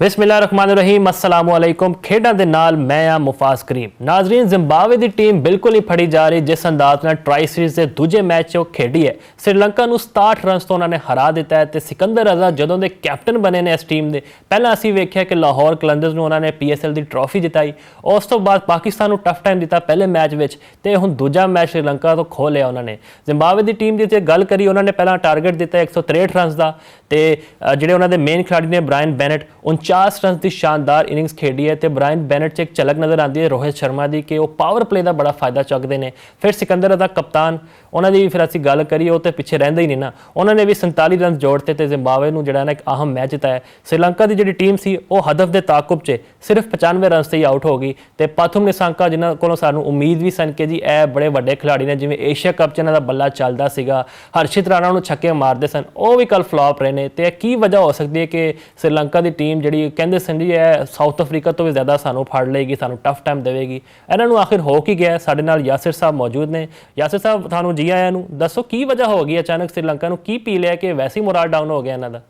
बिस्मिल्लाहिर्रहमानिर्रहीम अस्सलाम वालेकुम। खेडां दे नाल मैं आ मुफाज करीम। नाजरीन, जिम्बाब्वे की टीम बिल्कुल ही फड़ी जा रही जिस अंदाज नाल ट्राई सीरीज़ के दूजे मैच वो खेडी है। श्रीलंका नूं 67 रन तो उन्होंने हरा दिता है। तो सिकंदर रजा जदों दे कैप्टन बने ने इस टीम के, पहला असीं वेख्या कि लाहौर कलंदर्स नूं उन्होंने PSL की ट्रॉफी जिताई, उस तो बाद पाकिस्तान नूं टफ टाइम दिता पहले मैच में, तो हुण दूजा मैच श्रीलंका तो खो लिया उन्होंने। जिम्बाब्वे की टीम की जे गल करी, उन्होंने पहला टारगेट दिता 163 रन का, तो जिहड़े उन्होंने मेन खिलाड़ी ने ब्रायन बेनेट 49 रन की शानदार इनिंग्स खेडी है। तो ब्रायन बेनेट एक झलक नज़र आती है रोहित शर्मा की कि वो पावर प्ले का बड़ा फायदा चुकते हैं। फिर सिकंदर रजा कप्तान, उन्होंने भी फिर असीं गल करिए वो तो पिछे रहिंदा ही नहीं ना, उन्होंने भी 47 रन जोड़ते तो जिम्बाब्वे नूं जिहड़ा ना एक अहम मैच जिताया। श्रीलंका की जी टीम सी वो हदफ के ताकुब च सिर्फ 95 रन से ही आउट हो गई। तो पथुम निसांका जिन्हों को सानूं उम्मीद भी सन कि जी ए बड़े वड्डे खिलाड़ी ने, जिवें एशिया कप च इन्हां दा बल्ला चलदा सीगा, हर्षित राणा नूं छक्के मारते सन, वो भी कल फ्लॉप रहे ने। तो की वजह हो सकती है कि श्रीलंका की टीम जी कहते सन जी है साउथ अफ्रीका तो भी ज़्यादा सानू फड़ लेगी, सानू टफ टाइम देगी, इन्हों आखिर हो की गया? साडे नाल यासिर साहब मौजूद ने। यासिर साहब, थानू जी आया नूं दसो की वजह हो गई अचानक श्रीलंका नूं की पी लिया कि वैसे ही मोराल डाउन हो गया इन्हां दा?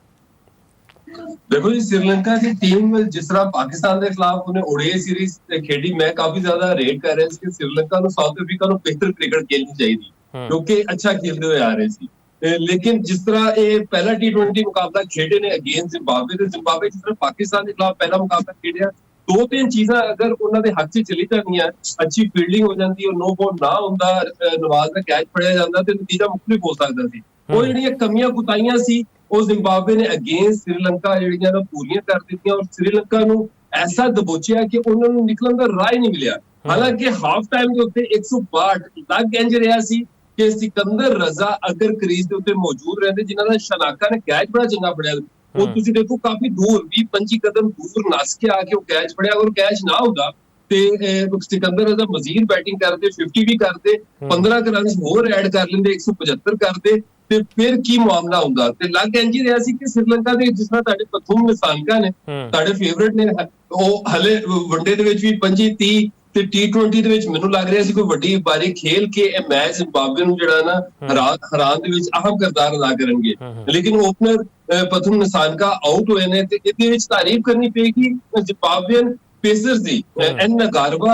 देखो जी, श्रीलंका की टीम जिस तरह पाकिस्तान के खिलाफ उन्हें ओडीआई सीरीज खेडी, मैं काफी ज्यादा रेट कर रहा कि श्रीलंका को साउथ अफ्रीका को बेहतर क्रिकेट खेलनी चाहिए क्योंकि अच्छा खेलते हुए आ रहे थे। लेकिन जिस तरह ये पहला T20 मुकाबला खेडे ने अगेंस्ट जिम्बाब्वे, तो जिम्बाब्वे जिस तरह पाकिस्तान के खिलाफ पहला मुकाबला खेडिया, दो तीन चीज़ां अगर उन्होंने हक से चली जानियां, अच्छी फील्डिंग हो जाती और नो बॉल ना होंदा, नवाज का कैच फड़िया जाता तो नतीजा मुख्तलिफ हो सकता सी। वो जिहड़ियां कमियां कुताइयां सी वो जिम्बाब्वे ने अगेंस्ट श्रीलंका जिहड़ियां पूरियां कर दित्तियां और श्रीलंका नूं ऐसा दबोचिया कि उन्होंने निकलण दा राह ही नहीं मिलिया। हालांकि हाफ टाइम के उत्ते 162 लग इंज रहा सी कि सिकंदर रजा अगर क्रीज के उत्ते मौजूद रहते, जिन्हां दा शनाका ने कैच बड़ा चंगा फड़िया, वो तुसी देखो काफी दूर 20-25 कदम दूर नस के आके वो कैच फड़िया। अगर कैच ना होता तो सिकंदर रजा मजीद बैटिंग करते, 50 भी करते, 15 रन होर ऐड कर लेंदे, 175 करते, ਤੇ ਫਿਰ ਕੀ ਮਾਮਲਾ ਹੁੰਦਾ। ਤੇ ਲੱਗ ਇੰਜ ਹੀ ਰਿਹਾ ਸੀ ਕਿ श्रीलंका ਦੇ ਜਿਸ ਤਰ੍ਹਾਂ ਤੁਹਾਡੇ ਪਥੂਮ ਨਿਸਾਂਕਾ ਨੇ, ਤੁਹਾਡੇ ਫੇਵਰਿਟ ਨੇ, ਉਹ ਹਲੇ ਵਨਡੇ ਦੇ ਵਿੱਚ ਵੀ 25-30 ਤੇ T20 ਦੇ ਵਿੱਚ ਮੈਨੂੰ ਲੱਗ ਰਿਹਾ ਸੀ ਕੋਈ ਵੱਡੀ ਬਾਰੀ ਖੇਲ ਕੇ ਇਹ ਮੈਚ ਜ਼ਿੰਬਾਬਵੇ ਨੂੰ ਜਿਹੜਾ ਨਾ ਹਰਾਨ ਦੇ ਵਿੱਚ ਅਹਿਮ ਕਿਰਦਾਰ ਅਦਾ ਕਰਨਗੇ। ਲੇਕਿਨ ਓਪਨਰ ਪਥੂਮ ਨਿਸਾਂਕਾ ਆਊਟ ਹੋਏ ਨੇ ਤੇ ਇਹਦੇ ਵਿੱਚ ਤਾਰੀਫ ਕਰਨੀ ਪਏਗੀ ਜ਼ਿੰਬਾਬਵੇਨ पेसर्स दी, एन नगारवा,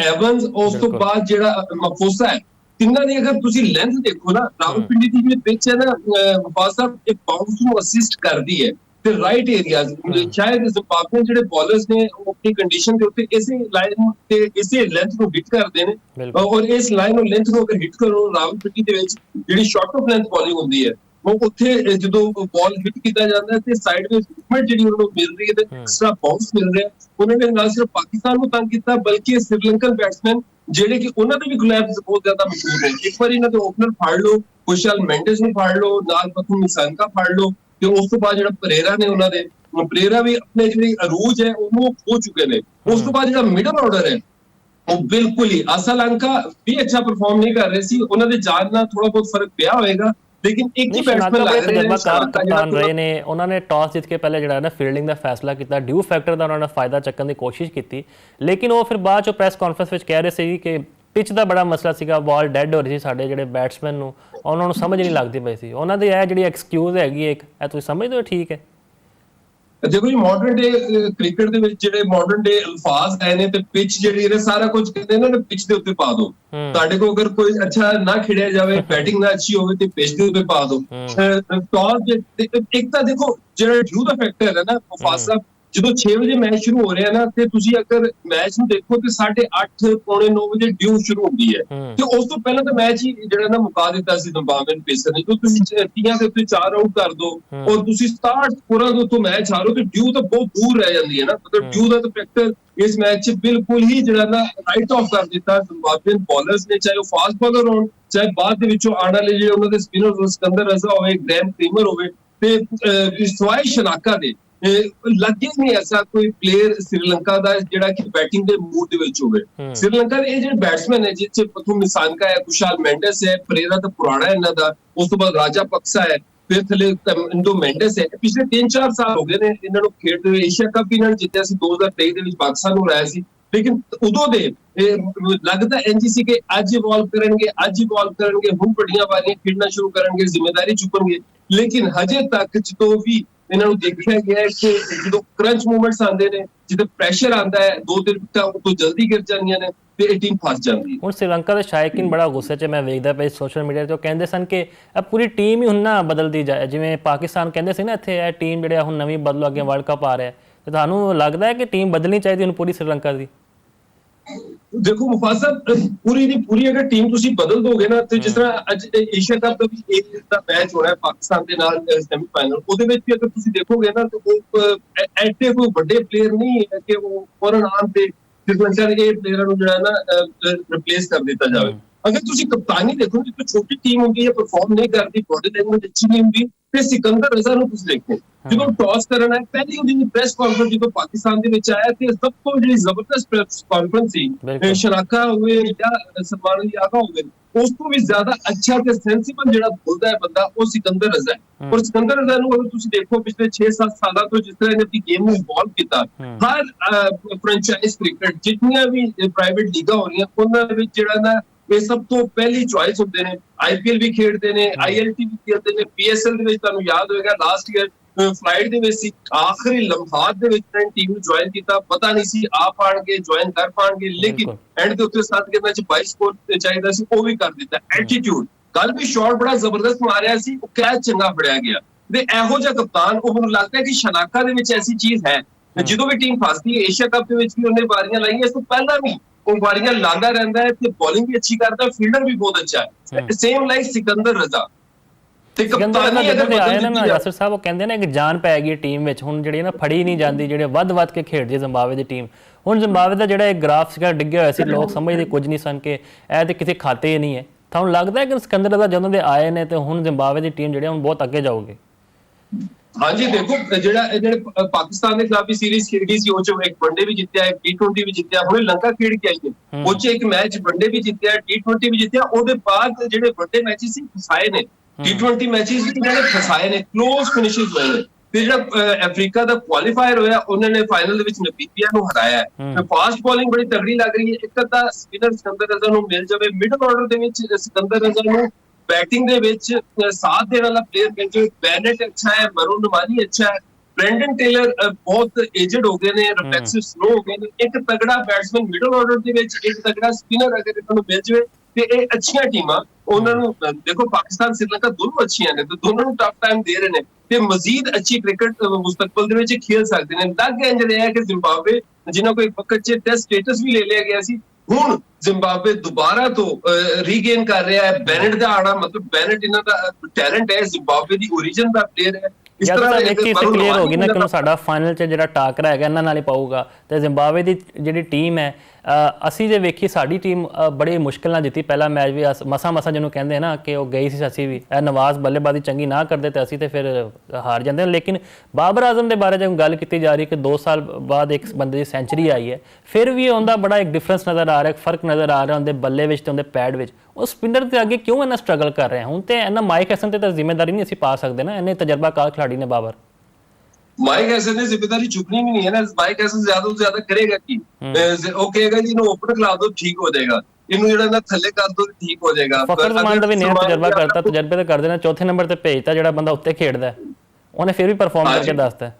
एवंस, उस तो बाद जेड़ा मफोसा है, तिन्ना दी अगर तुसी लेंथ देखो ना, रावलपिंडी दी जो पिच है ना, मफोसा एक बाउंस नूं असिस्ट करदी है ते राइट एरियाज शायद जिम्बाब्वे जेड़े बॉलर्स ने अपनी कंडीशन के उत्ते इसे लाइन ते इसे लेंथ नूं हिट करदे ने और इस लाइन और लेंथ नूं अगर हिट करो रावलपिंडी दे विच जेड़ी शॉर्ट ऑफ लेंथ बॉलिंग हुंदी है वो उत्थे जो बॉल हिट किया जाता है तो साइड में मूवमेंट जी उन्होंने मिल रही है, एक्स्ट्रा बाउंस मिल रहा है। उन्होंने ना सिर्फ पाकिस्तान को तंग किया बल्कि श्रीलंकन बैट्समैन जेडे कि उन्होंने भी गुलाब बहुत ज्यादा मशहूर है। एक बार इन्होंने ओपनर फाड़ लो, खुशहाल मेंडिस ने फाड़ लो, नाल पथुम निसांका फाड़ लो, तो उस तो बाद जो परेरा ने उन्होंने परेरा भी अपने जी अरूज है वो खो चुके हैं। उस तो बाद जो मिडल ऑर्डर है वो बिल्कुल ही श्रीलंका भी अच्छा परफॉर्म नहीं कर रहे सी, उन्होंने जान ना थोड़ा बहुत फर्क पिया होएगा। लेकिन एक ही बैट्समैन लग रहे ने, उन्होंने टॉस जीत के पहले जो फील्डिंग का फैसला किया, ड्यू फैक्टर का उन्होंने फायदा चक्कन की कोशिश की, लेकिन वो फिर बाद प्रेस कॉन्फ्रेंस में कह रहे थे कि पिच का बड़ा मसला सीगा, बॉल डेड हो रही थी साढ़े जो बैट्समैन उन्होंने समझ नहीं लगती पई सी। उन्होंने यह जी एक्सक्यूज हैगी एक तुम समझते हो ठीक है? देखो जी, मॉडर्न डे क्रिकेट ਦੇ ਵਿੱਚ ਜਿਹੜੇ ਮਾਡਰਨ ਡੇ ਅਲਫਾਜ਼ ਆਏ ਨੇ ਤੇ ਪਿਚ ਜਿਹੜੀ ਹੈ ਸਾਰਾ ਕੁਝ ਕਹਿੰਦੇ ਨੇ ਪਿਚ ਦੇ ਉੱਤੇ ਪਾ ਦਿਓ। ਤੁਹਾਡੇ ਕੋ ਅਗਰ ਕੋਈ ਅੱਛਾ ਨਾ ਖੇਡਿਆ ਜਾਵੇ, ਬੈਟਿੰਗ ਨਾ ਅੱਛੀ ਹੋਵੇ ਤੇ ਪਿਚ ਦੇ ਉੱਤੇ ਪਾ ਦਿਓ। ਟੌਸ ਇੱਕ ਤਾਂ ਦੇਖੋ ਜਿਹੜਾ ਡਿਊ ਦਾ ਫੈਕਟਰ ਹੈ ਨਾ ਮੁਫਾਜ਼ ਸਾਹਿਬ, ਜਦੋਂ 6 ਵਜੇ ਮੈਚ ਸ਼ੁਰੂ ਹੋ ਰਿਹਾ ਨਾ ਤੇ ਤੁਸੀਂ ਅਗਰ ਮੈਚ ਨੂੰ ਦੇਖੋ ਤੇ 8:30 ਪੌਣੇ 9 ਵਜੇ ਡਿਊ ਸ਼ੁਰੂ ਹੁੰਦੀ ਹੈ ਤੇ ਉਸ ਤੋਂ ਪਹਿਲਾਂ ਤਾਂ ਮੈਚ ਹੀ ਜਿਹੜਾ ਨਾ ਮੁਕਾ ਦਿੱਤਾ ਸੀ ਜ਼ਿੰਬਾਬਵੇ ਪੇਸਰ ਨੇ। ਜੋ ਤੁਸੀਂ 30 ਦੇ ਉੱਤੇ 4 ਆਊਟ ਕਰ ਦੋ ਔਰ ਤੁਸੀਂ 67 ਸਕੋਰਾਂ ਦੇ ਉੱਤੋਂ ਮੈਚ ਹਾਰੋ ਤੇ ਡਿਊ ਤਾਂ ਬਹੁਤ ਦੂਰ ਰਹਿ ਜਾਂਦੀ ਹੈ ਨਾ। ਮਤਲਬ ਡਿਊ ਦਾ ਤਾਂ ਫੈਕਟਰ ਇਸ ਮੈਚ 'ਚ ਬਿਲਕੁਲ ਹੀ ਜਿਹੜਾ ਨਾ ਰਾਈਟ ਆਫ ਕਰ ਦਿੱਤਾ ਜ਼ਿੰਬਾਬਵੇ ਬॉलर्स ਨੇ, ਚਾਹੇ ਉਹ ਫਾਸਟ ਬॉलर ਹੋਣ ਚਾਹੇ ਬਾਅਦ ਦੇ ਵਿੱਚੋਂ ਆਉਣ ਵਾਲੇ ਜਿਹੜੇ ਉਹਨਾਂ ਦੇ ਸਪਿਨਰ ਸਿਕੰਦਰ ਰਜ਼ਾ ਹੋਵੇ, ਗ੍ਰੈਮ ਕ੍ਰੀਮਰ ਹੋਵੇ, ਤੇ ਸਵਾਏ ਸ਼ਨਾਕਾ ਦੇ ਲੱਗੇ ਨਹੀਂ ਐਸਾ ਕੋਈ ਪਲੇਅਰ श्रीलंका ਦਾ ਜਿਹੜਾ ਕਿ ਬੈਟਿੰਗ ਦੇ ਮੂਡ ਦੇ ਵਿੱਚ ਹੋਵੇ। श्रीलंका ਦੇ ਇਹ ਜਿਹੜੇ ਬੈਟਸਮੈਨ ਹੈ ਜਿਸ 'ਚ ਪਥੁਮ ਨਿਸਾਂਕਾ ਹੈ, खुशहाल मेंडिस है, परेरा ਤਾਂ ਪੁਰਾਣਾ ਇਹਨਾਂ ਦਾ, ਉਸ ਤੋਂ ਬਾਅਦ ਰਾਜਾ ਪਕਸਾ ਹੈ, ਫਿਰ ਥਲੇ ਇੰਡੋ मेंडिस है। ਪਿਛਲੇ 3-4 ਸਾਲ ਹੋ ਗਏ ਨੇ ਇਹਨਾਂ ਨੂੰ ਖੇਡਦੇ ਹੋਏ। ਏਸ਼ੀਆ ਕੱਪ ਵੀ ਇਹਨਾਂ ਨੇ ਜਿੱਤਿਆ ਸੀ 2023 ਦੇ ਵਿੱਚ, ਪਾਕਿਸਤਾਨ ਨੂੰ ਹਰਾਇਆ ਸੀ। लेकिन उदों दे लगता इंज सी कि अज इवॉल्व करनगे, हुण बड़ियां वारियां खेडना शुरू करनगे, जिम्मेदारी चुकणगे। लेकिन हजे तक जो भी ਇਹਨਾਂ ਨੂੰ ਦੇਖਿਆ ਗਿਆ ਹੈ ਕਿ ਜਦੋਂ ਕਰੰਚ ਮੂਵਮੈਂਟਸ ਆਉਂਦੇ ਨੇ, ਜਦੋਂ ਪ੍ਰੈਸ਼ਰ ਆਉਂਦਾ ਹੈ, 2-3 ਵਿਕਟਾਂ ਤੋਂ ਜਲਦੀ ਗਿਰ ਜਾਂਦੀਆਂ ਨੇ ਤੇ ਇਹ ਟੀਮ ਫਸ ਜਾਂਦੀ ਹੈ। ਹੁਣ ਸ਼੍ਰੀਲੰਕਾ ਦੇ ਸ਼ਾਇਕੀਨ ਬੜਾ ਗੁੱਸੇ 'ਚ ਮੈਂ ਵੇਖਦਾ ਪਿਆ ਸੋਸ਼ਲ ਮੀਡੀਆ 'ਤੇ, ਉਹ ਕਹਿੰਦੇ ਸਨ ਕਿ ਇਹ ਪੂਰੀ ਟੀਮ ਹੀ ਹੁਣ ਨਾ ਬਦਲਦੀ ਜਾਏ, ਜਿਵੇਂ ਪਾਕਿਸਤਾਨ ਕਹਿੰਦੇ ਸੀ ਨਾ ਇੱਥੇ ਇਹ ਟੀਮ ਜਿਹੜਾ ਹੁਣ ਨਵੀਂ ਬਦਲੋ ਅੱਗੇ ਵਰਲਡ ਕੱਪ ਆ ਰਿਹਾ, ਤੇ ਤੁਹਾਨੂੰ ਲੱਗਦਾ ਹੈ ਕਿ ਟੀਮ ਬਦਲਣੀ ਚਾਹੀਦੀ ਹੁਣ ਪੂਰੀ ਸ਼੍ਰੀਲੰਕਾ ਦੀ? ਦੇਖੋ ਮੁਫਾਜ਼ ਸਾਹਿਬ, ਪੂਰੀ ਦੀ ਪੂਰੀ ਅਗਰ ਟੀਮ ਤੁਸੀਂ ਬਦਲ ਦੋਗੇ ਨਾ, ਤੇ ਜਿਸ ਤਰ੍ਹਾਂ ਅੱਜ ਏਸ਼ੀਆ ਕੱਪ ਦਾ ਵੀ ਇੱਕ ਦਾ ਮੈਚ ਹੋਣਾ ਹੈ ਪਾਕਿਸਤਾਨ ਦੇ ਨਾਲ ਸੈਮੀਫਾਈਨਲ, ਉਹਦੇ ਵਿੱਚ ਵੀ ਅਗਰ ਤੁਸੀਂ ਦੇਖੋਗੇ ਨਾ ਤਾਂ ਉਹ ਐਡੇ ਕੋਈ ਵੱਡੇ ਪਲੇਅਰ ਨਹੀਂ ਹੈ ਕਿ ਉਹ ਫੌਰਨ ਆਉਣ ਤੇ ਸ਼੍ਰੀਲੰਕਾ ਦੇ ਪਲੇਅਰਾਂ ਨੂੰ ਜਿਹੜਾ ਨਾ ਰਿਪਲੇਸ ਕਰ ਦਿੱਤਾ ਜਾਵੇ। ਅਗਰ ਤੁਸੀਂ ਕਪਤਾਨੀ ਦੇਖੋ, ਜਿੱਥੇ ਛੋਟੀ ਟੀਮ ਹੁੰਦੀ ਹੈ, ਪਰਫਾਰਮ ਨਹੀਂ ਕਰਦੀ, ਬੋਡੀ ਲੈਂਗੁਏਜ ਅੱਛੀ ਨਹੀਂ ਹੁੰਦੀ, ਤੇ ਸਿਕੰਦਰ ਰਜ਼ਾ ਨੂੰ ਤੁਸੀਂ ਦੇਖੋ, ਜਦੋਂ ਟਾਸ ਕਰਨਾ ਹੈ ਪਹਿਲੀ ਉਹਦੀ ਪ੍ਰੈਸ ਕਾਨਫਰੰਸ ਜਦੋਂ ਪਾਕਿਸਤਾਨ ਦੇ ਵਿੱਚ ਆਇਆ ਤੇ ਸਭ ਤੋਂ ਜਿਹੜੀ ਜ਼ਬਰਦਸਤ ਪ੍ਰੈਸ ਕਾਨਫਰੰਸ ਸੀ, ਸ਼ਰਾਕਾ ਹੋਵੇ ਜਾਂ ਸਲਮਾਨ ਅਲੀ ਆਗਾ ਹੋਵੇ, ਉਸ ਤੋਂ ਵੀ ਜ਼ਿਆਦਾ ਅੱਛਾ ਤੇ ਸੈਂਸੀਬਲ ਜਿਹੜਾ ਬੋਲਦਾ ਹੈ ਬੰਦਾ, ਉਹ ਸਿਕੰਦਰ ਰਜ਼ਾ ਹੈ। ਔਰ ਸਿਕੰਦਰ ਰਜ਼ਾ ਨੂੰ ਅਗਰ ਤੁਸੀਂ ਦੇਖੋ ਪਿਛਲੇ 6-7 ਸਾਲਾਂ ਤੋਂ ਜਿਸ ਤਰ੍ਹਾਂ ਇਹਨੇ ਆਪਣੀ ਗੇਮ ਨੂੰ ਇਵੋਲਵ ਕੀਤਾ, ਹਰ ਫਰੈਂਚਾਈਜ਼ ਕ੍ਰਿਕਟ ਜਿੰਨੀਆਂ ਵੀ ਪ੍ਰਾਈਵੇਟ ਲੀਗਾਂ ਹੋ ਰਹੀਆਂ ਉਹਨਾਂ ਦੇ ਵਿੱਚ ਜਿਹੜਾ ਨਾ ਇਹ ਸਭ ਤੋਂ ਪਹਿਲੀ ਚੁਆਇਸ ਹੁੰਦੇ ਨੇ। IPL ਵੀ ਖੇਡਦੇ ਨੇ, ILT ਵੀ ਖੇਡਦੇ ਨੇ, PSL ਦੇ ਵਿੱਚ ਤੁਹਾਨੂੰ ਯਾਦ ਹੋਏਗਾ ਲਾਸਟ ਈਅਰ ਫਲਾਈਟ ਦੇ ਵਿੱਚ ਸੀ, ਆਖਰੀ ਲਮਹਾਤ ਦੇ ਵਿੱਚ ਟੀਮ ਨੂੰ ਜੁਆਇਨ ਕੀਤਾ, ਪਤਾ ਨਹੀਂ ਸੀ ਆ ਪਾਣਗੇ, ਜੁਆਇਨ ਕਰ ਪਾਣਗੇ, ਲੇਕਿਨ ਐਂਡ ਦੇ ਉੱਤੇ 7 ਗੇਮਾਂ ਚ 22 ਸਕੋਰ ਚਾਹੀਦਾ ਸੀ, ਉਹ ਵੀ ਕਰ ਦਿੱਤਾ। ਐਟੀਟਿਊਡ, ਕੱਲ ਵੀ ਸ਼ਾਟ ਬੜਾ ਜ਼ਬਰਦਸਤ ਮਾਰਿਆ ਸੀ, ਉਹ ਕੈਚ ਚੰਗਾ ਫੜਿਆ ਗਿਆ, ਤੇ ਇਹੋ ਜਿਹਾ ਕਪਤਾਨ ਉਹ ਮੈਨੂੰ ਲੱਗਦਾ ਹੈ ਕਿ ਸ਼ਨਾਕਾ ਦੇ ਵਿੱਚ ਐਸੀ ਚੀਜ਼ ਹੈ। ਜਦੋਂ ਵੀ ਟੀਮ ਫਸਦੀ ਹੈ, ਏਸ਼ੀਆ ਕੱਪ ਦੇ ਵਿੱਚ ਵੀ ਉਹਨੇ ਵਾਰੀਆਂ ਲਾਈਆਂ, ਇਸ ਤੋਂ ਪਹਿਲਾਂ ਵੀ ਉਹ ਵਾਰੀਆਂ ਲਾਂਦਾ ਰਹਿੰਦਾ ਹੈ, ਤੇ ਬੋਲਿੰਗ ਵੀ ਅੱਛੀ ਕਰਦਾ, ਫੀਲਡਰ ਵੀ ਬਹੁਤ ਅੱਛਾ ਹੈ, ਸੇਮ ਲਾਈਕ ਸਿਕੰਦਰ ਰਜ਼ਾ। ਤੇ ਕਪਤਾਨੀ ਅਗਰ ਆਏ ਨਾ ਯਾਸਰ ਸਾਹਿਬ, ਉਹ ਕਹਿੰਦੇ ਨੇ ਕਿ ਜਾਨ ਪੈ ਗਈ ਟੀਮ ਵਿੱਚ, ਹੁਣ ਜਿਹੜੀ ਨਾ ਫੜੀ ਨਹੀਂ ਜਾਂਦੀ, ਜਿਹੜੇ ਵੱਧ ਕੇ ਖੇਡਦੀ ਜ਼ਿੰਬਾਬਵੇ ਦੀ ਟੀਮ। ਹੁਣ ਜ਼ਿੰਬਾਬਵੇ ਦਾ ਜਿਹੜਾ ਇਹ ਗ੍ਰਾਫ ਸੀਗਾ ਡਿੱਗਿਆ ਹੋਇਆ ਸੀ, ਲੋਕ ਸਮਝਦੇ ਕੁਝ ਨਹੀਂ ਸਨ ਕਿ ਇਹ ਤੇ ਕਿਸੇ ਖਾਤੇ ਹੀ ਨਹੀਂ ਹੈ। ਤੁਹਾਨੂੰ ਲੱਗਦਾ ਹੈ ਕਿ ਸਿਕੰਦਰ ਰਜ਼ਾ ਜਦੋਂ ਦੇ ਆਏ ਨੇ ਤੇ ਹੁਣ ਜ਼ਿੰਬਾਬਵੇ ਦੀ ਟੀਮ ਜਿਹੜੀ ਹੁਣ ਬਹੁਤ ਅੱਗੇ ਜਾਊਗੀ? ਹਾਂਜੀ ਦੇਖੋ, ਜਿਹੜੇ ਪਾਕਿਸਤਾਨ ਦੇ ਖਿਲਾਫ ਵੀ ਸੀਰੀਜ਼ ਖੇਡੀ ਸੀ, ਉਹ ਚ ਇੱਕ ਵਨਡੇ ਵੀ ਜਿੱਤਿਆ, ਇੱਕ T20 ਵੀ ਜਿੱਤਿਆ, ਹੁਣ ਲੰਕਾ ਖੇਡ ਕੇ ਆਈ ਹੈ, ਉਹ ਚ ਇੱਕ ਮੈਚ ਵਨਡੇ ਵੀ ਜਿੱਤਿਆ, T20 ਵੀ ਜਿੱਤਿਆ। ਉਹਦੇ ਬਾਅਦ ਜਿਹੜੇ ਵੱਡੇ ਮੈਚਿਸ ਸੀ ਫਸਾਏ ਨੇ, T20 ਮੈਚਿਸ ਵੀ ਇਹਨਾਂ ਨੇ ਫਸਾਏ ਨੇ, ਕਲੋਜ਼ ਫਿਨਿਸ਼ਿੰਗ ਹੋਏ ਨੇ। ਤੇ ਜਿਹੜਾ ਅਫਰੀਕਾ ਦਾ ਕੁਆਲੀਫਾਇਰ ਹੋਇਆ, ਉਹਨਾਂ ਨੇ ਫਾਈਨਲ ਦੇ ਵਿੱਚ ਨਮੀਬੀਆ ਨੂੰ ਹਰਾਇਆ ਹੈ। ਫਾਸਟ ਬੋਲਿੰਗ ਬੜੀ ਤਗੜੀ ਲੱਗ ਰਹੀ ਹੈ, ਇੱਕ ਅੱਧਾ ਸਪਿਨਰ ਸਿਕੰਦਰ ਰਜ਼ਾ ਨੂੰ ਮਿਲ ਜਾਵੇ, ਮਿਡਲ ਆਰਡਰ ਦੇ ਵਿੱਚ ਸਿਕੰਦਰ ਰਜ਼ਾ ਨੂੰ बैटिंग ਦੇ ਵਿੱਚ ਸਾਥ ਦੇਣ ਵਾਲਾ ਪਲੇਅਰ ਮਿਲ ਜਾਵੇ। ਬੈਨੇਟ ਅੱਛਾ ਹੈ, ਮरून ਨਮਾਨੀ ਅੱਛਾ ਹੈ, ਬ੍ਰੈਂਡਨ ਟੇਲਰ ਬਹੁਤ ਏਜਡ ਹੋ ਗਏ ਨੇ, ਰਿਫਲੈਕਸਿਵ ਸਲੋ ਹੋ ਗਏ ਨੇ, ਇੱਕ ਤਗੜਾ ਬੈਟਸਮੈਨ ਮਿਡਲ ਆਰਡਰ ਦੇ ਵਿੱਚ, ਇੱਕ ਤਗੜਾ ਸਪਿਨਰ ਅਗਰ ਇਹਨਾਂ ਨੂੰ ਮਿਲ ਜਾਵੇ ਤੇ ਇਹ ਅੱਛੀਆਂ ਟੀਮਾਂ ਉਹਨਾਂ ਨੂੰ ਦੇਖੋ, ਪਾਕਿਸਤਾਨ ਸ਼੍ਰੀਲੰਕਾ ਦੋਨੋਂ ਅੱਛੀਆਂ ਨੇ ਤੇ ਦੋਨਾਂ ਨੂੰ ਟਫ ਟਾਈਮ ਦੇ ਰਹੇ ਨੇ ਤੇ ਮਜ਼ੀਦ ਅੱਛੀ ਕ੍ਰਿਕਟ ਮੁਸਤਕਬਲ ਦੇ ਵਿੱਚ ਖੇਲ ਸਕਦੇ ਨੇ। ਲੱਗ ਇੰਜ ਰਿਹਾ ਕਿ ਜ਼ਿੰਬਾਬਵੇ ਜਿਨ੍ਹਾਂ ਕੋਲ ਇੱਕ ਵਕਤ 'ਚ ਟੈਸਟ ਸਟੇਟਸ ਵੀ ਲੈ ਲਿਆ ਗਿਆ ਸੀ, ਹੁਣ ਜ਼ਿੰਬਾਬਵੇ ਦੁਬਾਰਾ ਤੋਂ ਰੀਗੇਨ ਕਰ ਰਿਹਾ ਹੈ। ਬੈਨੇਟ ਦਾ ਆਣਾ ਮਤਲਬ ਬੈਨੇਟ ਇਹਨਾਂ ਦਾ ਟੈਲੈਂਟ ਹੈ, ਜ਼ਿੰਬਾਬਵੇ ਦੀ ਓਰੀਜਨ ਦਾ ਪਲੇਅਰ ਹੈ। ਇਸ ਤਰ੍ਹਾਂ ਇੱਕ ਕਲੀਅਰ ਹੋ ਗਈ ਨਾ ਕਿ ਸਾਡਾ ਫਾਈਨਲ 'ਚ ਜਿਹੜਾ ਟਾਕਰਾ ਹੈਗਾ ਇਹਨਾਂ ਨਾਲ ਹੀ ਪਾਊਗਾ, ਤੇ ਜ਼ਿੰਬਾਬਵੇ ਦੀ ਜਿਹੜੀ ਟੀਮ ਹੈ, ਅਸੀਂ ਜੇ ਵੇਖੀ ਸਾਡੀ ਟੀਮ ਬੜੀ ਮੁਸ਼ਕਿਲ ਨਾਲ ਜਿੱਤੀ ਪਹਿਲਾ ਮੈਚ ਵੀ, ਮਸਾਂ ਜਿਹਨੂੰ ਕਹਿੰਦੇ ਨਾ ਕਿ ਉਹ ਗਈ ਸੀ, ਅਸੀਂ ਵੀ ਇਹ ਨਵਾਜ਼ ਬੱਲੇਬਾਜ਼ੀ ਚੰਗੀ ਨਾ ਕਰਦੇ ਤੇ ਅਸੀਂ ਤੇ ਫਿਰ ਹਾਰ ਜਾਂਦੇ। ਲੇਕਿਨ ਬਾਬਰ ਆਜ਼ਮ ਦੇ ਬਾਰੇ ਜੇ ਗੱਲ ਕੀਤੀ ਜਾ ਰਹੀ ਕਿ 2 ਸਾਲ ਬਾਅਦ ਇੱਕ ਬੰਦੇ ਦੀ ਸੈਂਚੁਰੀ ਆਈ ਹੈ, ਫਿਰ ਵੀ ਉਹਦਾ ਬੜਾ ਇੱਕ ਡਿਫਰੈਂਸ ਨਜ਼ਰ ਆ ਰਿਹਾ, ਇੱਕ ਫਰਕ ਨਜ਼ਰ ਆ ਰਿਹਾ ਉਹਦੇ ਬੱਲੇ ਵਿੱਚ ਤੇ ਉਹਦੇ ਪੈਡ ਵਿੱਚ। ਉਹ ਸਪਿਨਰ ਦੇ ਅੱਗੇ ਕਿਉਂ ਇੰਨਾ ਸਟਰਗਲ ਕਰ ਰਹੇ? ਹੁਣ ਤੇ ਇਹਨਾਂ ਮਾਈਕ ਹੈਸਨ ਤੇ ਤਾਂ ਜ਼ਿੰਮੇਵਾਰੀ ਨਹੀਂ ਅਸੀਂ ਪਾ ਸਕਦੇ ਨਾ, ਇੰਨੇ ਤਜਰਬਾਕਾਰ ਖਿਲਾੜੀ ਨੇ ਬਾਬਰ। ਮਾਈਕ ਹੈਸਨ ਨੇ ਜ਼ਿੰਮੇਵਾਰੀ ਚੁੱਕਣੀ ਵੀ ਨਹੀਂ ਹੈ ਨਾ। ਮਾਈਕ ਹੈਸਨ ਜ਼ਿਆਦਾ ਤੋਂ ਜ਼ਿਆਦਾ ਕਰੇਗਾ ਕੀ? ਉਹ ਕਹੇਗਾ ਜੀ ਇਹਨੂੰ ਓਪਨ ਖਿਲਾ ਦੋ ਠੀਕ ਹੋ ਜਾਏਗਾ, ਇਹਨੂੰ ਜਿਹੜਾ ਨਾ ਥੱਲੇ ਕਰ ਦੋ ਠੀਕ ਹੋ ਜਾਏਗਾ। ਫਖਰ ਜ਼ਮਾਨ ਦਾ ਵੀ ਨया ਤਜਰਬਾ ਕਰਤਾ, ਤਜਰਬੇ ਤੇ ਕਰਦੇ ਨੇ, ਚੌਥੇ ਨੰਬਰ ਤੇ ਭੇਜਤਾ ਜਿਹੜਾ ਬੰਦਾ ਉੱਤੇ ਖੇਡਦਾ, ਉਹਨੇ ਫਿਰ ਵੀ ਪਰਫਾਰਮ ਕਰਕੇ ਦੱਸਤਾ।